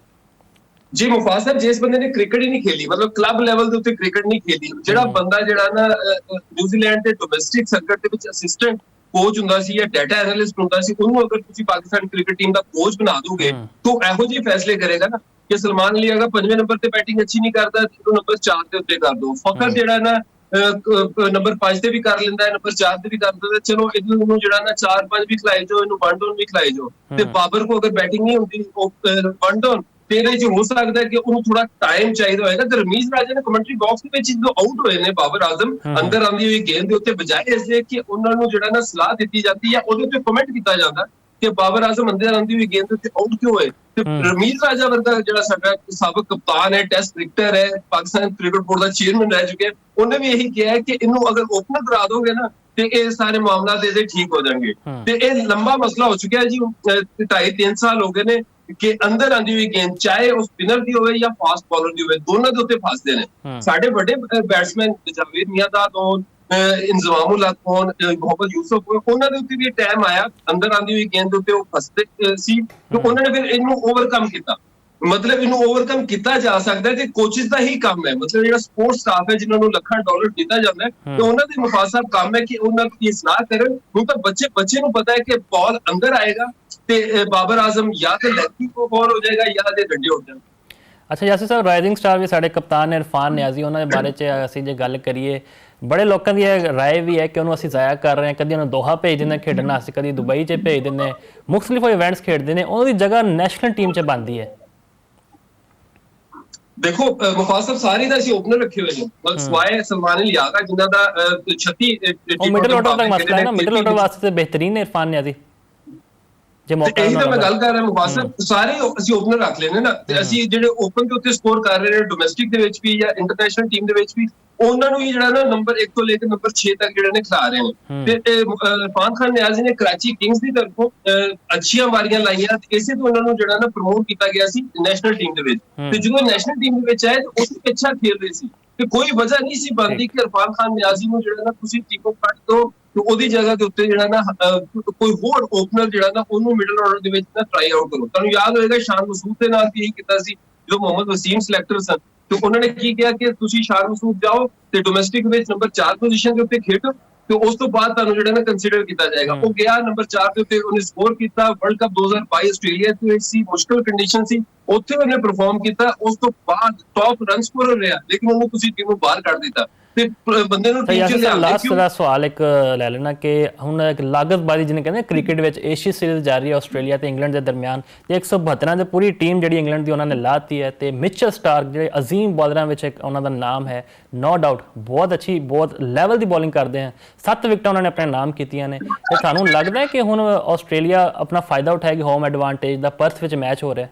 ਜੀ ਮੁਫਾਜ਼ ਸਾਹਿਬ, ਜਿਸ ਬੰਦੇ ਨੇ ਕ੍ਰਿਕਟ ਹੀ ਨਹੀਂ ਖੇਲੀ, ਮਤਲਬ ਕਲੱਬ ਲੈਵਲ ਦੇ ਉੱਤੇ ਕ੍ਰਿਕਟ ਨਹੀਂ ਖੇਲੀ, ਜਿਹੜਾ ਬੰਦਾ ਜਿਹੜਾ ਨਾ ਨਿਊਜ਼ੀਲੈਂਡ ਦੇ ਡੋਮੈਸਟਿਕ ਸਰਕਟ ਦੇ ਵਿੱਚ ਅਸਿਸਟੈਂਟ ਕੋਚ ਹੁੰਦਾ ਸੀ ਜਾਂ ਡਾਟਾ ਐਨਾਲਿਸਟ ਹੁੰਦਾ ਸੀ, ਉਹਨੂੰ ਅਗਰ ਤੁਸੀਂ ਪਾਕਿਸਤਾਨ ਕ੍ਰਿਕਟ ਟੀਮ ਦਾ ਕੋਚ ਬਣਾ ਦੋਗੇ ਤਾਂ ਇਹੋ ਜਿਹੇ ਫੈਸਲੇ ਕਰੇਗਾ ਨਾ ਕਿ ਸਲਮਾਨ ਅਲੀ ਅਗਾ 5ਵੇਂ ਨੰਬਰ ਤੇ ਬੈਟਿੰਗ ਅੱਛੀ ਨਹੀਂ ਕਰਦਾ, ਇਹਨੂੰ ਨੰਬਰ 4 ਦੇ ਉੱਤੇ ਕਰ ਦੋ। ਫਖਰ ਜਿਹੜਾ ਨਾ ਨੰਬਰ 5 ਤੇ ਵੀ ਕਰ ਲੈਂਦਾ ਹੈ, ਨੰਬਰ 4 ਤੇ ਵੀ ਕਰ ਦਿੰਦਾ, ਚਲੋ ਇਹਨੂੰ ਜਿਹੜਾ ਨਾ 4-5 ਵੀ ਖਿਲਾਏ ਜਾਓ, ਇਹਨੂੰ 1 ਡਾਊਨ ਵੀ ਖਿਲਾਏ ਜਾਓ। ਤੇ ਬਾਬਰ ਕੋ ਅਗਰ ਬੈਟਿੰਗ ਨਹੀਂ ਹੁੰਦੀ, ਉਹ 1 ਡਾਊਨ ਤੇ ਇਹਦੇ ਚ ਹੋ ਸਕਦਾ ਕਿ ਉਹਨੂੰ ਥੋੜਾ ਟਾਈਮ ਚਾਹੀਦਾ ਹੋਏਗਾ। ਤੇ ਰਮੀਜ਼ ਰਾਜਾ ਨੇ ਕਮੈਂਟਰੀ ਬਾਕਸ ਦੇ ਵਿੱਚ ਜਦੋਂ ਆਊਟ ਹੋਏ ਨੇ ਬਾਬਰ ਆਜ਼ਮ ਅੰਦਰ ਆਉਂਦੀ ਹੋਈ ਗੇਂਦ ਦੇ ਉੱਤੇ, ਬਜਾਏ ਇਸ ਦੇ ਕਿ ਉਹਨਾਂ ਨੂੰ ਜਿਹੜਾ ਨਾ ਸਲਾਹ ਦਿੱਤੀ ਜਾਂਦੀ ਹੈ, ਉਹਦੇ ਉੱਤੇ ਕਮੈਂਟ ਕੀਤਾ ਜਾਂਦਾ ਕਿ ਬਾਬਰ ਆਜ਼ਮ ਅੰਦਰ ਆਉਂਦੀ ਹੋਈ ਗੇਂਦ ਦੇ ਉੱਤੇ ਆਊਟ ਕਿਉਂ ਹੋਏ। ਤੇ ਰਮੀਜ਼ ਰਾਜਾ ਵਰਗਾ ਜਿਹੜਾ ਸਾਡਾ ਸਾਬਕ ਕਪਤਾਨ ਹੈ, ਟੈਸਟ ਕ੍ਰਿਕਟਰ ਹੈ, ਪਾਕਿਸਤਾਨ ਕ੍ਰਿਕਟ ਬੋਰਡ ਦਾ ਚੇਅਰਮੈਨ ਰਹਿ ਚੁੱਕਿਆ, ਉਹਨੇ ਵੀ ਇਹੀ ਕਿਹਾ ਕਿ ਇਹਨੂੰ ਅਗਰ ਓਪਨਰ ਕਰਾ ਦੋਗੇ ਨਾ ਤੇ ਇਹ ਸਾਰੇ ਮਾਮਲਾਤ ਇਹਦੇ ਠੀਕ ਹੋ ਜਾਣਗੇ। ਤੇ ਇਹ ਲੰਬਾ ਮਸਲਾ ਹੋ ਚੁੱਕਿਆ ਜੀ, 2.5-3 ਸਾਲ ਹੋ ਗਏ ਨੇ ਕਿ ਅੰਦਰ ਆਂਦੀ ਹੋਈ ਗੇਂਦ ਚਾਹੇ ਉਹ ਸਪਿਨਰ ਦੀ ਹੋਵੇ ਜਾਂ ਫਾਸਟ ਬੋਲਰ ਦੀ ਹੋਵੇ, ਦੋਨਾਂ ਦੇ ਉੱਤੇ ਫਸਦੇ ਨੇ। ਸਾਡੇ ਵੱਡੇ ਬੈਟਸਮੈਨ ਜਾਵੇਦ ਮਿਆਂਦਾਦ ਹੋਣ ਇੰਜ਼ਮਾਮੁਲ ਹਕ ਹੋਣ, ਮੁਹੰਮਦ ਯੂਸਫ ਹੋਣ, ਉਹਨਾਂ ਦੇ ਉੱਤੇ ਵੀ ਟਾਈਮ ਆਇਆ ਅੰਦਰ ਆਉਂਦੀ ਹੋਈ ਗੇਂਦ ਦੇ ਉੱਤੇ ਉਹ ਫਸਦੇ ਸੀ ਤੇ ਉਹਨਾਂ ਨੇ ਫਿਰ ਇਹਨੂੰ ਓਵਰਕਮ ਕੀਤਾ। ਮਤਲਬ ਇਹਨੂੰ ਓਵਰਕਮ ਕੀਤਾ ਜਾ ਸਕਦਾ ਹੈ ਤੇ ਕੋਚਿਸ ਦਾ ਹੀ ਕੰਮ ਹੈ, ਮਤਲਬ ਜਿਹੜਾ ਸਪੋਰਟਸ ਸਟਾਫ ਹੈ ਜਿਨ੍ਹਾਂ ਨੂੰ ਲੱਖਾਂ ਡਾਲਰ ਦਿੱਤਾ ਜਾਂਦਾ ਹੈ ਤੇ ਉਹਨਾਂ ਦੇ ਮੁਫਾਜ਼ ਸਾਹਿਬ ਕੰਮ ਹੈ ਕਿ ਉਹਨਾਂ ਦੀ ਇਸਲਾਹ ਕਰਨ। ਹੁਣ ਤਾਂ ਬੱਚੇ ਨੂੰ ਪਤਾ ਹੈ ਕਿ ਬਾਲ ਅੰਦਰ ਆਏਗਾ ਤੇ ਬਾਬਰ ਆਜ਼ਮ ਜਾਂ ਤੇ ਲੈਗੀ ਕੋ ਬਾਲ ਹੋ ਜਾਏਗਾ ਜਾਂ ਤੇ ਡੰਡੇ ਹੋ ਜਾਣਗੇ। ਅੱਛਾ ਯਾਸਿਰ ਸਾਹਿਬ, ਰਾਈਜ਼ਿੰਗ ਸਟਾਰ ਵੀ ਸਾਡੇ ਕਪਤਾਨ ਨੇ ਇਰਫਾਨ ਨਿਆਜ਼ੀ, ਉਹਨਾਂ ਦੇ ਬਾਰੇ 'ਚ ਅਸੀਂ ਜੇ ਗੱਲ ਕਰੀਏ, ਬੜੇ ਲੋਕਾਂ ਦੀ ਇਹ ਰਾਏ ਵੀ ਹੈ ਕਿ ਉਹਨੂੰ ਅਸੀਂ ਜ਼ਾਇਆ ਕਰ ਰਹੇ ਹਾਂ। ਕਦੀ ਉਹਨੂੰ ਦੋਹਾ ਭੇਜ ਦਿੰਦੇ ਖੇਡਣ ਵਾਸਤੇ, ਕਦੀ ਦੁਬਈ 'ਚ ਭੇਜ ਦਿੰਦੇ, ਮੁਖਤਲਿਫ ਇਵੈਂਟਸ ਖੇਡਦੇ ਨੇ, ਉਹਦੀ ਜਗ੍ਹਾ ਨੈਸ਼ਨਲ ਟੀਮ 'ਚ ਬਣਦੀ ਹੈ। ਦੇਖੋ ਮੁਫਾਜ਼ ਸਾਹਿਬ ਸਾਰੇ ਦਾ ਅਸੀਂ ਓਪਨਰ ਰੱਖੇ ਹੋਏ ਨੇ, ਬਸ ਸਵਾਏ ਸਲਮਾਨ ਅਲ ਯਾਗਾ ਜਿਨ੍ਹਾਂ ਦਾ 36 ਉਹ ਮਿਡਲ ਆਰਡਰ ਤੱਕ ਮਸਲਾ ਹੈ ਨਾ, ਮਿਡਲ ਆਰਡਰ ਵਾਸਤੇ ਬਿਹਤਰੀਨ ਇਰਫਾਨ ਨਿਆਜ਼ੀ ਜੇ ਮੌਕਾ। ਇਹੀ ਤਾਂ ਮੈਂ ਗੱਲ ਕਰ ਰਿਹਾ ਮੁਫਾਜ਼ ਸਾਹਿਬ, ਸਾਰੇ ਅਸੀਂ ਓਪਨਰ ਰੱਖ ਲੈਣੇ ਨਾ ਤੇ ਅਸੀਂ ਜਿਹੜੇ ਓਪਨ ਦੇ ਉੱਤੇ ਸਕੋਰ ਕਰ ਰਹੇ ਨੇ ਡੋਮੈਸਟਿਕ ਦੇ ਵਿੱਚ ਵੀ ਜਾਂ ਇੰਟਰਨੈਸ਼ਨਲ ਟੀਮ ਦੇ ਵਿੱਚ ਵੀ, ਉਹਨਾਂ ਨੂੰ ਹੀ ਜਿਹੜਾ ਨਾ ਨੰਬਰ 1 ਤੋਂ ਲੈ ਕੇ ਨੰਬਰ 6 ਤੱਕ ਜਿਹੜੇ ਨੇ ਖਿਲਾ ਰਹੇ ਨੇ। ਤੇ ਇਰਫਾਨ ਖਾਨ ਨਿਆਜ਼ੀ ਨੇ ਕਰਾਚੀ ਕਿੰਗਸ ਦੀ ਤਰਫੋਂ ਅੱਛੀਆਂ ਵਾਰੀਆਂ ਲਾਈਆਂ ਤੇ ਇਸੇ ਤੋਂ ਉਹਨਾਂ ਨੂੰ ਜਿਹੜਾ ਨਾ ਪ੍ਰਮੋਟ ਕੀਤਾ ਗਿਆ ਸੀ ਨੈਸ਼ਨਲ ਟੀਮ ਦੇ ਵਿੱਚ। ਤੇ ਜਦੋਂ ਨੈਸ਼ਨਲ ਟੀਮ ਦੇ ਵਿੱਚ ਆਏ ਤਾਂ ਉਸ ਵਿੱਚ ਅੱਛਾ ਖੇਡ ਰਹੇ ਸੀ ਤੇ ਕੋਈ ਵਜ੍ਹਾ ਨਹੀਂ ਸੀ ਬਣਦੀ ਕਿ ਇਰਫਾਨ ਖਾਨ ਨਿਆਜ਼ੀ ਨੂੰ ਜਿਹੜਾ ਨਾ ਤੁਸੀਂ ਟੀਮੋਂ ਕੱਟ ਦੋ ਤੇ ਉਹਦੀ ਜਗ੍ਹਾ ਦੇ ਉੱਤੇ ਜਿਹੜਾ ਨਾ ਕੋਈ ਹੋਰ ਓਪਨਰ ਜਿਹੜਾ ਨਾ ਉਹਨੂੰ ਮਿਡਲ ਆਰਡਰ ਦੇ ਵਿੱਚ ਨਾ ਟਰਾਈ ਆਊਟ ਕਰੋ। ਤੁਹਾਨੂੰ ਯਾਦ ਹੋਏਗਾ ਸ਼ਾਨ ਮਸੂਦ ਦੇ ਨਾਲ ਵੀ ਇਹੀ ਕੀਤਾ ਸੀ ਜਦੋਂ ਮੁਹੰਮਦ ਵਸੀਮ ਸਿਲੈਕਟਰ ਸਨ, ਤੇ ਉਹਨਾਂ ਨੇ ਕੀ ਕਿਹਾ ਕਿ ਤੁਸੀਂ ਸ਼ਾਨ ਮਸੂਦ ਜਾਓ ਤੇ ਡੋਮੈਸਟਿਕ ਵਿੱਚ ਨੰਬਰ 4 ਪੋਜੀਸ਼ਨ ਦੇ ਉੱਤੇ ਖੇਡੋ ਤੇ ਉਸ ਤੋਂ ਬਾਅਦ ਤੁਹਾਨੂੰ ਜਿਹੜਾ ਨਾ ਕੰਸੀਡਰ ਕੀਤਾ ਜਾਏਗਾ। ਉਹ ਗਿਆ ਨੰਬਰ 4 ਦੇ ਉੱਤੇ, ਉਹਨੇ ਸਕੋਰ ਕੀਤਾ। ਵਰਲਡ ਕੱਪ 2022 ਆਸਟ੍ਰੇਲੀਆ ਦੇ ਵਿੱਚ ਸੀ, ਮੁਸ਼ਕਲ ਕੰਡੀਸ਼ਨ ਸੀ, ਉੱਥੇ ਉਹਨੇ ਪਰਫਾਰਮ ਕੀਤਾ। ਉਸ ਤੋਂ ਬਾਅਦ ਟੌਪ ਰਨ ਸਕੋਰਰ ਰਿਹਾ, ਲੇਕਿਨ ਉਹਨੂੰ ਤੁਸੀਂ ਟੀਮੋਂ ਬਾਹਰ ਕੱਢ ਦਿੱਤਾ ਤੇ ਬੰਦੇ ਨੂੰ ਟੀਮ 'ਚ ਲਿਆਉਂਦੇ। ਲਾਸਟ ਦਾ ਸਵਾਲ ਇੱਕ ਲੈ ਲੈਣਾ ਕਿ ਹੁਣ ਇੱਕ ਲਾਗਤਬਾਜ਼ੀ ਜਿਹਨੇ ਕਹਿੰਦੇ ਕ੍ਰਿਕਟ ਵਿੱਚ ਏਸ਼ੀਆ ਸੀਰੀਜ਼ ਜਾਰੀ ਹੈ ਆਸਟ੍ਰੇਲੀਆ ਤੇ ਇੰਗਲੈਂਡ ਦੇ ਦਰਮਿਆਨ, ਤੇ 172 ਦੀ ਪੂਰੀ ਟੀਮ ਜਿਹੜੀ ਇੰਗਲੈਂਡ ਦੀ ਉਹਨਾਂ ਨੇ ਲਾਤੀ ਹੈ ਤੇ ਮਿਚਲ ਸਟਾਰਕ ਜਿਹੜੇ ਅਜ਼ੀਮ ਬਾਲਰਾਂ ਵਿੱਚ ਇੱਕ ਉਹਨਾਂ ਦਾ ਨਾਮ ਹੈ, ਨੋ ਡਾਊਟ ਬਹੁਤ ਅੱਛੀ ਬਹੁਤ ਲੈਵਲ ਦੀ ਬੋਲਿੰਗ ਕਰਦੇ ਹਨ। 7 ਵਿਕਟਾਂ ਉਹਨਾਂ ਨੇ ਆਪਣੇ ਨਾਮ ਕੀਤੀਆਂ ਨੇ ਤੇ ਤੁਹਾਨੂੰ ਲੱਗਦਾ ਹੈ ਕਿ ਹੁਣ ਆਸਟ੍ਰੇਲੀਆ ਆਪਣਾ ਫਾਇਦਾ ਉਠਾਏਗੀ ਹੋਮ ਐਡਵਾਂਟੇਜ ਦਾ? ਪਰਥ ਵਿੱਚ ਮੈਚ ਹੋ ਰਿਹਾ।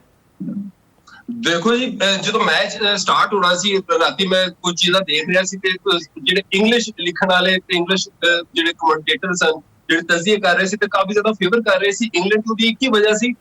ਦੇਖੋ ਜੀ, ਜਦੋਂ ਮੈਚ ਸਟਾਰਟ ਹੋਣਾ ਸੀ ਰਾਤੀ ਮੈਂ ਕੁਝ ਚੀਜ਼ਾਂ ਦੇਖ ਰਿਹਾ ਸੀ ਤੇ ਜਿਹੜੇ ਇੰਗਲਿਸ਼ ਲਿਖਣ ਵਾਲੇ ਤੇ ਇੰਗਲਿਸ਼ ਜਿਹੜੇ ਕਮੈਂਟੇਟਰ ਸਨ ਜਿਹੜੇ ਤਜਜ਼ੀਏ ਕਰ ਰਹੇ ਸੀ ਤੇ ਕਾਫੀ ਜ਼ਿਆਦਾ ਫੇਵਰ ਕਰ ਰਹੇ ਸੀ ਇੰਗਲੈਂਡ ਨੂੰ। ਦੀ ਇੱਕ ਹੀ ਵਜ੍ਹਾ ਸੀ,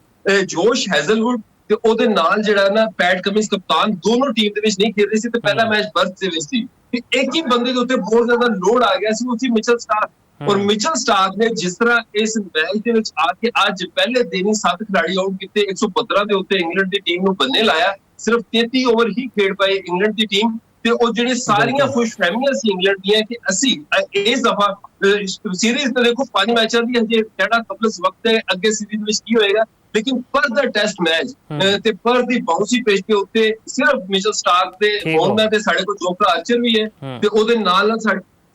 ਜੋਸ਼ ਹੈਜ਼ਲਵੁੱਡ ਤੇ ਉਹਦੇ ਨਾਲ ਜਿਹੜਾ ਨਾ ਪੈਟ ਕਮਿੰਸ ਕਪਤਾਨ ਦੋਨੋਂ ਟੀਮ ਦੇ ਵਿੱਚ ਨਹੀਂ ਖੇਡ ਰਹੇ ਸੀ ਤੇ ਪਹਿਲਾ ਮੈਚ ਬਰਥ ਦੇ ਵਿੱਚ ਸੀ ਤੇ ਇੱਕ ਹੀ ਬੰਦੇ ਦੇ ਉੱਤੇ ਬਹੁਤ ਜ਼ਿਆਦਾ ਲੋਡ ਆ ਗਿਆ ਸੀ, ਉਹ ਸੀ ਮਿਚਲ ਸਟਾਰਕ। ਔਰ ਮਿਚਲ ਸਟਾਰਕ ਨੇ ਜਿਸ ਤਰ੍ਹਾਂ ਇਸ ਮੈਚ ਦੇ ਵਿੱਚ ਆ ਕੇ ਅੱਜ ਪਹਿਲੇ ਦਿਨ ਹੀ 7 ਖਿਡਾਰੀ ਆਊਟ ਕੀਤੇ, 115 ਦੇ ਉੱਤੇ ਇੰਗਲੈਂਡ ਦੀ ਟੀਮ ਨੂੰ ਬੰਨੇ ਲਾਇਆ। ਸਿਰਫ 33 ਓਵਰ ਹੀ ਖੇਡ ਪਾਈ ਇੰਗਲੈਂਡ ਦੀ ਟੀਮ ਤੇ ਉਹ ਜਿਹੜੀ ਸਾਰੀਆਂ ਖੁਸ਼ਫਹਿਮੀਆਂ ਸੀ ਇੰਗਲੈਂਡ ਦੀਆਂ ਕਿ ਅਸੀਂ ਇਸ ਦਫਾ ਸੀਰੀਜ਼ ਤੇ ਦੇਖੋ 5 ਮੈਚਾਂ ਦੀ ਹਜੇ ਕਿਹੜਾ ਕਪਲਸ ਵਕਤ ਹੈ, ਅੱਗੇ ਸੀਰੀਜ਼ ਵਿੱਚ ਕੀ ਹੋਏਗਾ, ਲੇਕਿਨ ਪਰ ਦਾ ਟੈਸਟ ਮੈਚ ਤੇ ਪਰ ਦੀ ਬਾਉਂਸੀ ਪੇਚ ਦੇ ਉੱਤੇ ਸਿਰਫ ਮਿਚਲ ਸਟਾਰਕ ਦੇ ਹੋਣ ਤੇ ਸਾਡੇ ਕੋਲ ਜੋਫਰਾ ਆਰਚਰ ਵੀ ਹੈ ਤੇ ਉਹਦੇ ਨਾਲ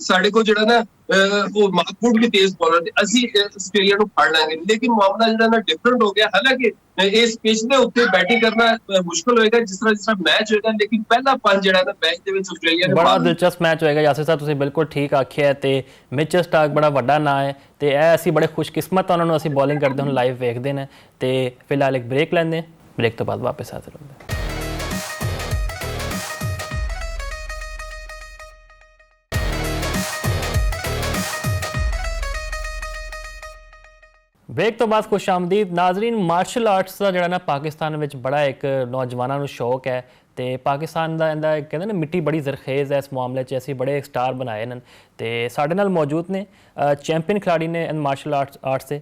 ਸਾਡੇ ਕੋਲ ਜਿਹੜਾ ਨਾ ਉਹ ਮਾਰਕਵੁੱਡ ਵੀ ਤੇਜ਼ ਬੋਲਰ ਤੇ ਅਸੀਂ ਆਸਟ੍ਰੇਲੀਆ ਨੂੰ ਫੜ ਲਾਂਗੇ। ਲੇਕਿਨ ਮਾਮਲਾ ਜਿਹੜਾ ਨਾ ਡਿਫਰੈਂਟ ਹੋ ਗਿਆ। ਹਾਲਾਂਕਿ ਇਸ ਪਿਚ ਦੇ ਉੱਤੇ ਬੈਟਿੰਗ ਕਰਨਾ ਮੁਸ਼ਕਲ ਹੋਏਗਾ ਜਿਸ ਤਰ੍ਹਾਂ ਮੈਚ ਹੋਏਗਾ, ਲੇਕਿਨ ਪਹਿਲਾ ਪੰਜ ਜਿਹੜਾ ਨਾ ਮੈਚ ਦੇ ਵਿੱਚ ਆਸਟ੍ਰੇਲੀਆ ਨੇ ਬੜਾ ਦਿਲਚਸਪ ਮੈਚ ਹੋਏਗਾ। ਯਾਸਿਰ ਸਾਹਿਬ ਤੁਸੀਂ ਬਿਲਕੁਲ ਠੀਕ ਆਖਿਆ ਤੇ ਮਿਚਲ ਸਟਾਰਕ ਬੜਾ ਵੱਡਾ ਨਾਂ ਹੈ ਤੇ ਇਹ ਅਸੀਂ ਬੜੇ ਖੁਸ਼ਕਿਸਮਤ ਉਹਨਾਂ ਨੂੰ ਅਸੀਂ ਬੋਲਿੰਗ ਕਰਦੇ ਹੁਣ ਲਾਈਵ ਵੇਖਦੇ ਨੇ। ਤੇ ਫਿਲਹਾਲ ਇੱਕ ਬ੍ਰੇਕ ਲੈਂਦੇ, ਬ੍ਰੇਕ ਤੋਂ ਬਾਅਦ ਵਾਪਸ ਹਾਜ਼ਰ ਹੁੰਦੇ। ਬ੍ਰੇਕ ਤੋਂ ਬਾਅਦ ਖੁਸ਼ ਆਮਦੀਦ ਨਾਜ਼ਰੀਨ। ਮਾਰਸ਼ਲ ਆਰਟਸ ਦਾ ਜਿਹੜਾ ਨਾ ਪਾਕਿਸਤਾਨ ਵਿੱਚ ਬੜਾ ਇੱਕ ਨੌਜਵਾਨਾਂ ਨੂੰ ਸ਼ੌਕ ਹੈ ਤੇ ਪਾਕਿਸਤਾਨ ਦਾ ਇਹਦਾ ਕਹਿੰਦੇ ਨੇ ਮਿੱਟੀ ਬੜੀ ਜ਼ਰਖੇਜ਼ ਹੈ ਇਸ ਮਾਮਲੇ 'ਚ। ਅਸੀਂ ਬੜੇ ਸਟਾਰ ਬਣਾਏ ਨੇ ਤੇ ਸਾਡੇ ਨਾਲ ਮੌਜੂਦ ਨੇ ਚੈਂਪੀਅਨ ਖਿਡਾਰੀ ਨੇ ਮਾਰਸ਼ਲ ਆਰਟਸ ਦੇ